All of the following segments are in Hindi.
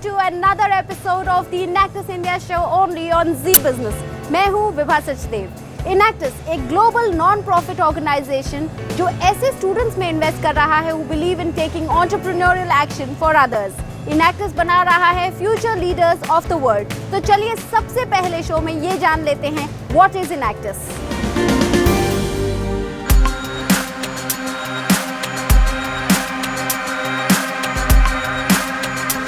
to another episode of the Enactus India show only on Zee Business. मैं हूँ विभा सचदेव। Enactus एक ग्लोबल नॉन प्रॉफिट ऑर्गेनाइजेशन जो ऐसे स्टूडेंट्स में इन्वेस्ट कर रहा है who believe in taking entrepreneurial action for others. Enactus बना रहा है future leaders of the world. तो चलिए सबसे पहले शो में ये जान लेते हैं what is Enactus।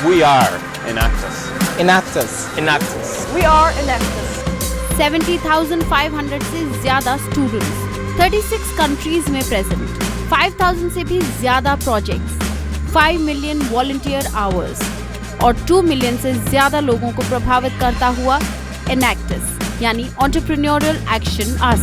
We are Enactus. Enactus. Enactus. We are Enactus. 70,500 से ज्यादा स्टूडेंट्स 36 कंट्रीज में प्रेजेंट, 5,000 से भी ज्यादा प्रोजेक्ट्स, 5 मिलियन वॉलंटियर आवर्स और 2 मिलियन से ज्यादा लोगों को प्रभावित करता हुआ Enactus यानी एंटरप्रेन्योरियल एक्शन अस।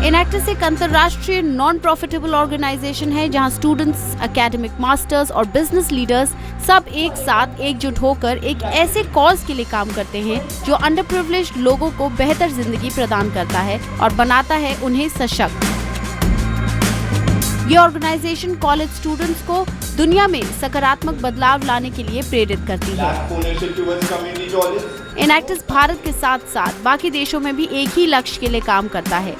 Enactus एक अंतर्राष्ट्रीय नॉन प्रॉफिटेबल ऑर्गेनाइजेशन है जहां स्टूडेंट्स, एकेडमिक मास्टर्स और बिजनेस लीडर्स सब एक साथ एकजुट होकर एक ऐसे कॉज के लिए काम करते हैं जो अंडर प्रिविलेज्ड लोगों को बेहतर जिंदगी प्रदान करता है और बनाता है उन्हें सशक्त। ये ऑर्गेनाइजेशन कॉलेज स्टूडेंट्स को दुनिया में सकारात्मक बदलाव लाने के लिए प्रेरित करती है। Enactus भारत के साथ साथ बाकी देशों में भी एक ही लक्ष्य के लिए काम करता है।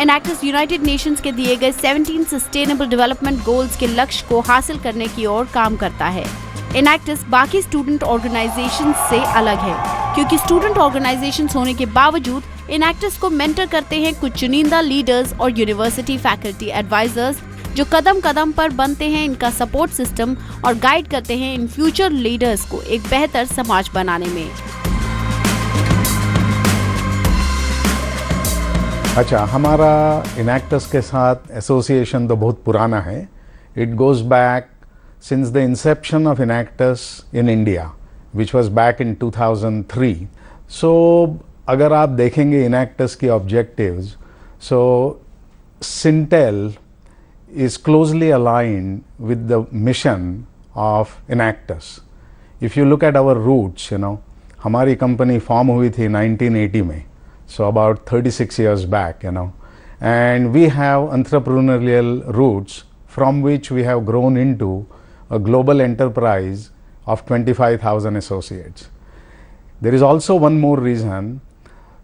Enactus यूनाइटेड नेशंस के दिए गए 17 सस्टेनेबल डेवलपमेंट गोल्स के लक्ष्य को हासिल करने की ओर काम करता है। Enactus बाकी स्टूडेंट ऑर्गेनाइजेशंस से अलग है क्योंकि स्टूडेंट ऑर्गेनाइजेशंस होने के बावजूद Enactus को मेंटर करते हैं कुछ चुनिंदा लीडर्स और यूनिवर्सिटी फैकल्टी एडवाइजर्स जो कदम कदम पर बनते हैं इनका सपोर्ट सिस्टम और गाइड करते हैं इन फ्यूचर लीडर्स को एक बेहतर समाज बनाने में। अच्छा, हमारा Enactus के साथ एसोसिएशन तो बहुत पुराना है। It goes back since the Inception of Enactus in India which was back in 2003। सो अगर आप देखेंगे Enactus की objectives, so Syntel is closely aligned with the mission of Enactus. If you look at our roots, हमारी कंपनी फॉर्म हुई थी 1980 में, so about 36 years back, and we have entrepreneurial roots from which we have grown into a global enterprise of 25,000 associates. There is also one more reason,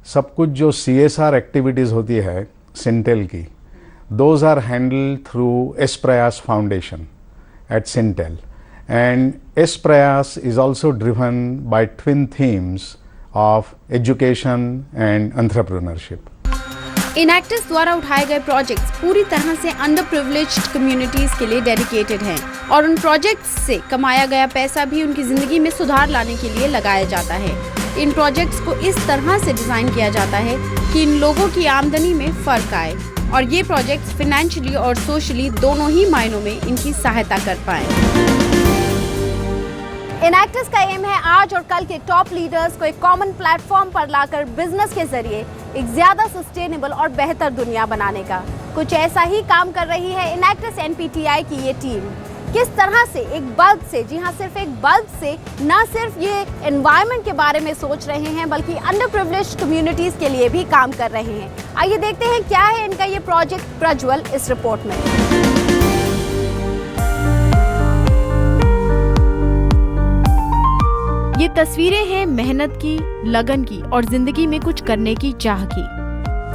सब कुछ जो CSR activities होती है Syntel की, those are handled through S Prayas Foundation at Syntel, and S Prayas is also driven by twin themes of education and entrepreneurship. Enactus द्वारा उठाए गए प्रोजेक्ट्स पूरी तरह से अंडर प्रिविलेज्ड कम्युनिटीज के लिए डेडिकेटेड हैं और उन प्रोजेक्ट्स से कमाया गया पैसा भी उनकी जिंदगी में सुधार लाने के लिए लगाया जाता है। इन प्रोजेक्ट्स को इस तरह से डिजाइन किया जाता है कि इन लोगों की आमदनी में फर्क आए और ये प्रोजेक्ट्स फाइनेंशियली और सोशली दोनों ही मायनों में इनकी सहायता कर पाएं। Enactus का एम है आज और कल के टॉप लीडर्स को एक कॉमन प्लेटफॉर्म पर लाकर बिजनेस के जरिए एक ज्यादा सस्टेनेबल और बेहतर दुनिया बनाने का। कुछ ऐसा ही काम कर रही है Enactus NPTI की ये टीम। किस तरह से एक बल्ब से, जी हाँ सिर्फ एक बल्ब से, न सिर्फ ये एनवायरनमेंट के बारे में सोच रहे हैं बल्कि अंडर प्रिविलेज्ड कम्युनिटीज के लिए भी काम कर रहे हैं। आइए देखते हैं क्या है इनका ये प्रोजेक्ट प्रज्वल इस रिपोर्ट में। ये तस्वीरें हैं मेहनत की, लगन की और जिंदगी में कुछ करने की चाह की।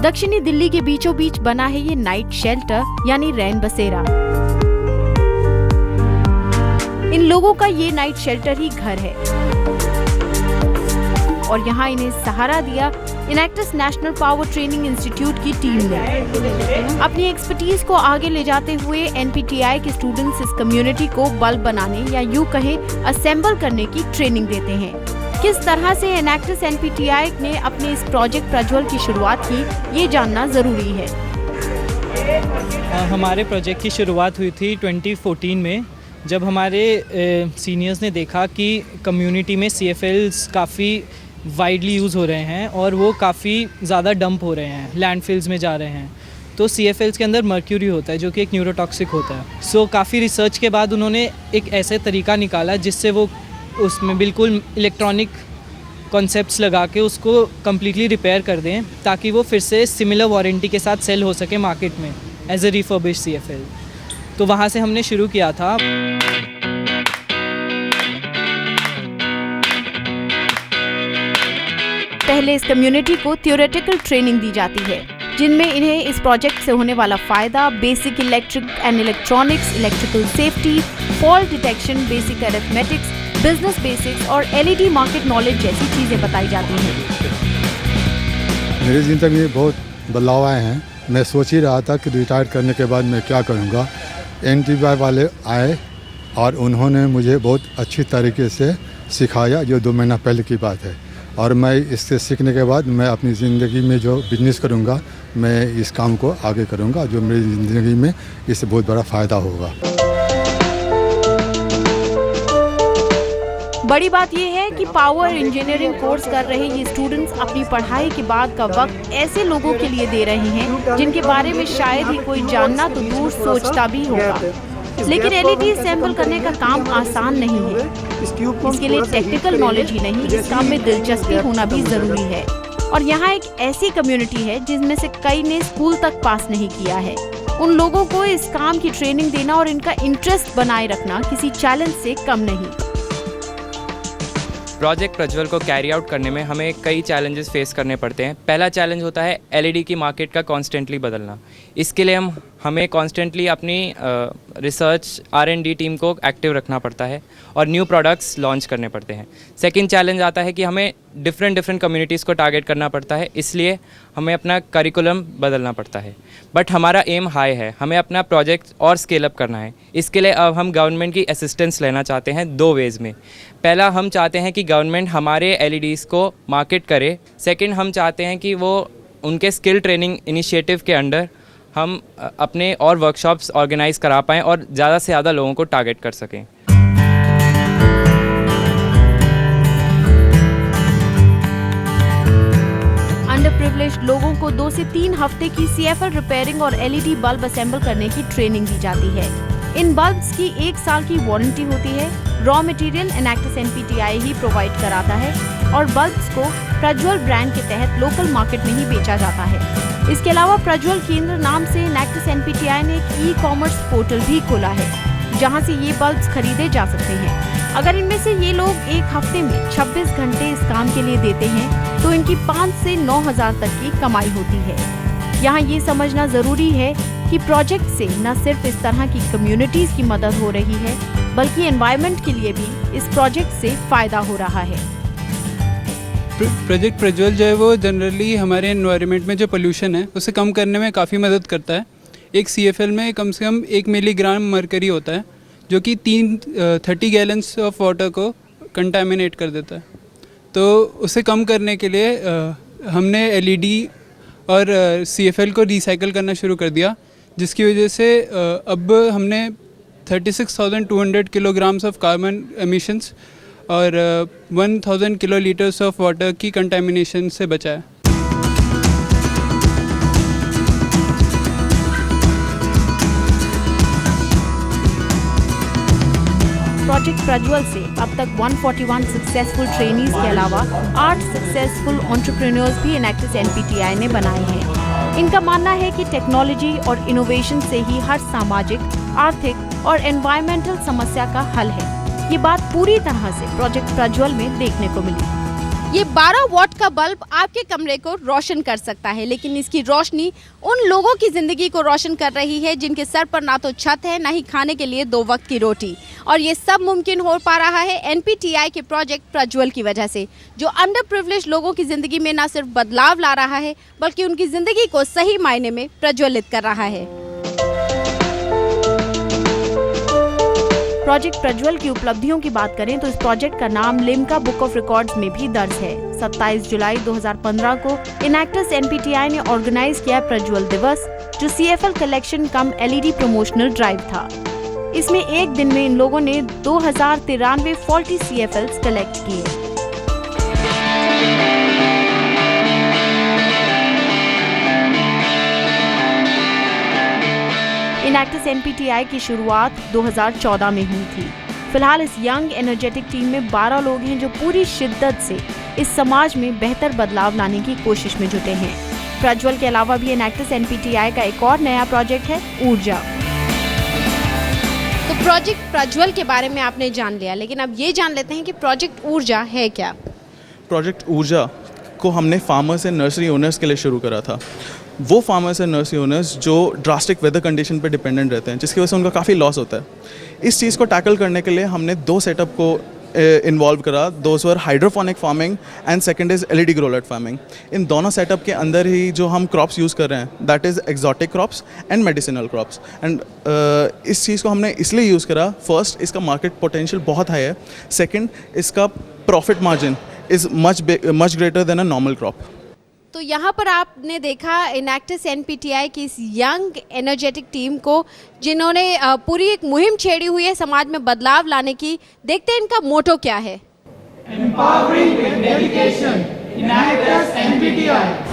दक्षिणी दिल्ली के बीचों बीच बना है ये नाइट शेल्टर यानी रैन बसेरा। इन लोगों का ये नाइट शेल्टर ही घर है और यहाँ इन्हें सहारा दिया Enactus national power training institute की टीम ने। अपनी एक्सपर्टीज को आगे ले जाते हुए NPTI के स्टूडेंट्स इस कम्युनिटी को बल्ब बनाने या यूं कहें असेंबल करने की ट्रेनिंग देते हैं। किस तरह से Enactus NPTI ने अपने इस प्रोजेक्ट प्रज्वल की शुरुआत की, ये जानना जरूरी है। हमारे प्रोजेक्ट की शुरुआत हुई थी 2014 में, जब हमारे सीनियर्स ने देखा कि कम्युनिटी में CFLs काफ़ी वाइडली यूज़ हो रहे हैं और वो काफ़ी ज़्यादा डंप हो रहे हैं, लैंडफिल्स में जा रहे हैं। तो CFLs के अंदर मर्क्यूरी होता है जो कि एक न्यूरोटॉक्सिक होता है। सो काफ़ी रिसर्च के बाद उन्होंने एक ऐसे तरीका निकाला जिससे वो उसमें बिल्कुल इलेक्ट्रॉनिक कॉन्सेप्ट्स लगा के उसको कम्प्लीटली रिपेयर कर दें ताकि वो फिर से सिमिलर वारंटी के साथ सेल हो सके मार्केट में एज ए रिफर्बिश्ड CFL। तो वहाँ से हमने शुरू किया था। पहले इस कम्युनिटी को थ्योरेटिकल ट्रेनिंग दी जाती है, जिनमें इन्हें इस प्रोजेक्ट से होने वाला फायदा, basic electric and electronics, electrical safety, fault detection, basic arithmetics, business basics और LED मार्केट नॉलेज जैसी चीजें बताई जाती हैं। मेरी ज़िंदगी में बहुत बदलाव आए हैं। मैं सोच ही रहा था कि रिटायर करने के बाद मैं क्या करूँगा। NTY वाले आए और उन्होंने मुझे बहुत अच्छी तरीके से सिखाया, जो 2 महीना पहले की बात है। और मैं इससे सीखने के बाद मैं अपनी ज़िंदगी में जो बिजनेस करूँगा, मैं इस काम को आगे करूँगा, जो मेरी ज़िंदगी में इससे बहुत बड़ा फ़ायदा होगा। बड़ी बात यह है कि पावर इंजीनियरिंग कोर्स कर रहे ये स्टूडेंट्स अपनी पढ़ाई के बाद का वक्त ऐसे लोगों के लिए दे रहे हैं जिनके बारे में शायद ही कोई जानना तो दूर सोचता भी होगा। लेकिन LED असेंबल करने का काम आसान नहीं है। इसके लिए टेक्निकल नॉलेज ही नहीं, इस काम में दिलचस्पी होना भी जरूरी है। और यहाँ एक ऐसी कम्युनिटी है जिसमें से कई ने स्कूल तक पास नहीं किया है। उन लोगों को इस काम की ट्रेनिंग देना और इनका इंटरेस्ट बनाए रखना किसी चैलेंज से कम नहीं। प्रोजेक्ट प्रज्वल को कैरी आउट करने में हमें कई चैलेंजेस फेस करने पड़ते हैं। पहला चैलेंज होता है LED की मार्केट का कॉन्स्टेंटली बदलना। इसके लिए हमें कॉन्स्टेंटली अपनी रिसर्च R&D टीम को एक्टिव रखना पड़ता है और न्यू प्रोडक्ट्स लॉन्च करने पड़ते हैं। सेकंड चैलेंज आता है कि हमें डिफरेंट कम्युनिटीज़ को टारगेट करना पड़ता है, इसलिए हमें अपना करिकुलम बदलना पड़ता है। बट हमारा एम हाई है, हमें अपना प्रोजेक्ट और स्केल अप करना है। इसके लिए अब हम गवर्नमेंट की असिस्टेंस लेना चाहते हैं 2 वेज़ में। पहला, हम चाहते हैं कि गवर्नमेंट हमारे LEDs को मार्केट करे। सेकंड, हम चाहते हैं कि वो उनके स्किल ट्रेनिंग इनिशिएटिव के अंडर हम अपने और वर्कशॉप्स ऑर्गेनाइज करा पाएँ और ज़्यादा से ज़्यादा लोगों को टारगेट कर सकें। अंडर प्रिविलेज्ड लोगों को 2 से 3 हफ्ते की CFL रिपेयरिंग और LED बल्ब असेंबल करने की ट्रेनिंग दी जाती है। इन बल्ब्स की 1 साल की वारंटी होती है। रॉ मटेरियल एनैक्टस NPTI ही प्रोवाइड कराता है और बल्ब्स को प्रज्वल ब्रांड के तहत लोकल मार्केट में ही बेचा जाता है। इसके अलावा प्रज्वल केंद्र नाम से एनैक्टस NPTI ने एक ई-कॉमर्स पोर्टल भी खोला है, जहां से ये बल्ब्स खरीदे जा सकते हैं। अगर इनमें से ये लोग 1 हफ्ते में 26 घंटे इस काम के लिए देते हैं तो इनकी 5 से 9 हज़ार तक की कमाई होती है। यहाँ ये समझना जरूरी है कि प्रोजेक्ट से न सिर्फ इस तरह की कम्युनिटीज की मदद हो रही है, बल्कि एनवायरनमेंट के लिए भी इस प्रोजेक्ट से फायदा हो रहा है। प्रोजेक्ट प्रज्वल जो है वो जनरली हमारे एनवायरनमेंट में जो पोल्यूशन है उसे कम करने में काफ़ी मदद करता है। एक CFL में कम से कम 1 मिलीग्राम मरकरी होता है, जो कि 30 गैलन्स ऑफ वाटर को कंटामिनेट कर देता है। तो उसे कम करने के लिए हमने LED और CFL को रिसाइकल करना शुरू कर दिया, जिसकी वजह से अब हमने 36,200 किलोग्राम्स ऑफ कार्बन एमिशंस और 1000 किलोलीटर्स ऑफ वाटर की कंटामिनेशन से बचा है। प्रोजेक्ट प्रज्वल से अब तक 141 सक्सेसफुल ट्रेनीज के अलावा 8 सक्सेसफुल एंटरप्रेन्योर्स भी एनैक्टस NPTI ने बनाए हैं। इनका मानना है कि टेक्नोलॉजी और इनोवेशन से ही हर सामाजिक, आर्थिक और एनवायरमेंटल समस्या का हल है। ये बात पूरी तरह से प्रोजेक्ट प्रज्वल में देखने को मिली। ये 12 वॉट का बल्ब आपके कमरे को रोशन कर सकता है, लेकिन इसकी रोशनी उन लोगों की जिंदगी को रोशन कर रही है जिनके सर पर ना तो छत है, ना ही खाने के लिए 2 वक्त की रोटी। और ये सब मुमकिन हो पा रहा है NPTI के प्रोजेक्ट प्रज्वल की वजह से, जो अंडर प्रिविलेज्ड लोगों की जिंदगी में ना सिर्फ बदलाव ला रहा है, बल्कि उनकी जिंदगी को सही मायने में प्रज्वलित कर रहा है। प्रोजेक्ट प्रज्वल की उपलब्धियों की बात करें तो इस प्रोजेक्ट का नाम लिम्का बुक ऑफ रिकॉर्ड्स में भी दर्ज है। 27 जुलाई 2015 को एनैक्टस NPTI ने ऑर्गेनाइज किया प्रज्वल दिवस, जो CFL कलेक्शन कम LED प्रमोशनल ड्राइव था। इसमें एक दिन में इन लोगों ने 2093 फॉल्टी CFLs कलेक्ट किए। एनैक्टस NPTI की शुरुआत 2014 में हुई थी। फिलहाल इस यंग एनर्जेटिक टीम में 12 लोग हैं जो पूरी शिद्दत से इस समाज में बेहतर बदलाव लाने की कोशिश में जुटे हैं। प्रज्वल के अलावा भी एनैक्टस NPTI का एक और नया प्रोजेक्ट है ऊर्जा। तो प्रोजेक्ट प्रज्वल के बारे में आपने जान लिया, लेकिन अब ये जान लेते हैं कि प्रोजेक्ट ऊर्जा है क्या। प्रोजेक्ट ऊर्जा को हमने फार्मर्स एंड नर्सरी ओनर्स के लिए शुरू करा था। वो फार्मर्स एंड नर्सरी ओनर्स जो ड्रास्टिक वेदर कंडीशन पे डिपेंडेंट रहते हैं, जिसकी वजह से उनका काफ़ी लॉस होता है। इस चीज़ को टैकल करने के लिए हमने 2 सेटअप को इन्वॉल्व करा। Those were hydroponic farming and second is LED grow light farming. इन दोनों सेटअप के अंदर ही जो हम क्रॉप्स यूज़ कर रहे हैं that is exotic crops and medicinal crops. And इस चीज़ को हमने इसलिए यूज़ करा, फर्स्ट इसका मार्केट पोटेंशियल बहुत हाई है, सेकेंड इसका profit margin is much greater than a normal crop. तो यहाँ पर आपने देखा इनैक्टस NPTI की इस यंग एनर्जेटिक टीम को, जिन्होंने पूरी एक मुहिम छेड़ी हुई है समाज में बदलाव लाने की। देखते हैं इनका मोटो क्या है। Empowering with dedication, Enactus NPTI.